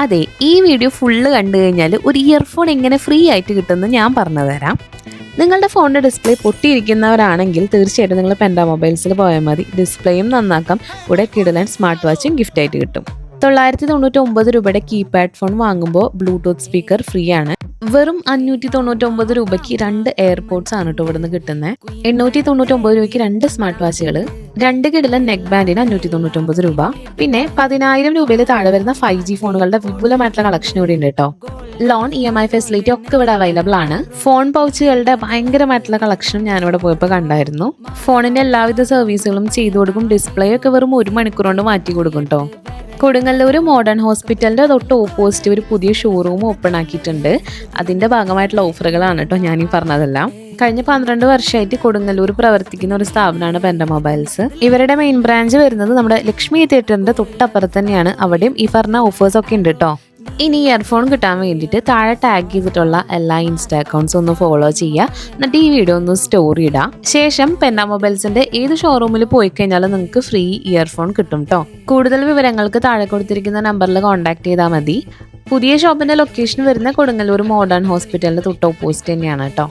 അതെ, ഈ video full കണ്ടു കഴിഞ്ഞാൽ ഒരു ഇയർഫോൺ എങ്ങനെ ഫ്രീ ആയിട്ട് കിട്ടുമെന്ന് ഞാൻ പറഞ്ഞു തരാം. നിങ്ങളുടെ ഫോണിൻ്റെ ഡിസ്പ്ലേ പൊട്ടിയിരിക്കുന്നവരാണെങ്കിൽ തീർച്ചയായിട്ടും നിങ്ങൾ പെൻഡ മൊബൈൽസിൽ പോയാൽ മതി. ഡിസ്പ്ലേയും നന്നാക്കാം, കൂടെ കിടലൻ സ്മാർട്ട് വാച്ചും ഗിഫ്റ്റായിട്ട് കിട്ടും. 999 രൂപയുടെ കീപാഡ് ഫോൺ വാങ്ങുമ്പോൾ ബ്ലൂടൂത്ത് സ്പീക്കർ ഫ്രീ ആണ്. വെറും 599 രൂപയ്ക്ക് 2 എയർപോഡ്സ് ആണ് കേട്ടോ ഇവിടുന്ന് കിട്ടുന്നത്. 899 രൂപയ്ക്ക് 2 സ്മാർട്ട് വാച്ചുകൾ, 2 കിടലൻ നെക്ക് ബാൻഡിന് 599 രൂപ. പിന്നെ 10,000 രൂപയിൽ താഴെ വരുന്ന 5G ഫോണുകളുടെ വിപുലമായിട്ടുള്ള കളക്ഷൻ ഇവിടെ ഉണ്ട് കേട്ടോ. ലോൺ EMI ഫെസിലിറ്റി ഒക്കെ ഇവിടെ അവൈലബിൾ ആണ്. ഫോൺ പൗച്ചുകളുടെ ഭയങ്കരമായിട്ടുള്ള കളക്ഷനും ഞാനിവിടെ പോയപ്പോൾ കണ്ടായിരുന്നു. ഫോണിന്റെ എല്ലാവിധ സർവീസുകളും ചെയ്തു കൊടുക്കും. ഡിസ്പ്ലേ ഒക്കെ വെറും 1 മണിക്കൂർ കൊണ്ട് മാറ്റി കൊടുക്കും കേട്ടോ. കൊടുങ്ങല്ലൂർ മോഡേൺ ഹോസ്പിറ്റലിൻ്റെ തൊട്ട് ഓപ്പോസിറ്റ് ഒരു പുതിയ ഷോറൂം ഓപ്പൺ ആക്കിയിട്ടുണ്ട്. അതിൻ്റെ ഭാഗമായിട്ടുള്ള ഓഫറുകളാണ് കേട്ടോ ഞാനീ പറഞ്ഞതെല്ലാം. കഴിഞ്ഞ 12 വർഷമായിട്ട് കൊടുങ്ങല്ലൂർ പ്രവർത്തിക്കുന്ന ഒരു സ്ഥാപനമാണ് പെൻഡ മൊബൈൽസ്. ഇവരുടെ മെയിൻ ബ്രാഞ്ച് വരുന്നത് നമ്മുടെ ലക്ഷ്മി തിയേറ്ററിൻ്റെ തൊട്ടപ്പുറത്ത് തന്നെയാണ്. അവിടെയും ഈ പറഞ്ഞ ഓഫേഴ്സ് ഒക്കെ ഉണ്ട് കേട്ടോ. ഇനി ഇയർഫോൺ കിട്ടാൻ വേണ്ടിയിട്ട് താഴെ ടാഗ് ചെയ്തിട്ടുള്ള എല്ലാ ഇൻസ്റ്റാ അക്കൗണ്ട്സ് ഒന്ന് ഫോളോ ചെയ്യുക. എന്നിട്ട് ഈ വീഡിയോ ഒന്ന് സ്റ്റോറി ഇടാം. ശേഷം പെൻഡ മൊബൈൽസിന്റെ ഏത് ഷോറൂമിൽ പോയി കഴിഞ്ഞാലും നിങ്ങൾക്ക് ഫ്രീ ഇയർഫോൺ കിട്ടും കേട്ടോ. കൂടുതൽ വിവരങ്ങൾക്ക് താഴെ കൊടുത്തിരിക്കുന്ന നമ്പറിൽ കോൺടാക്ട് ചെയ്താൽ മതി. പുതിയ ഷോപ്പിന്റെ ലൊക്കേഷൻ വരുന്ന കൊടുങ്ങല്ലൂർ മോഡേൺ ഹോസ്പിറ്റലിന്റെ തൊട്ട് ഓപ്പോസിറ്റ് തന്നെയാണ് കേട്ടോ.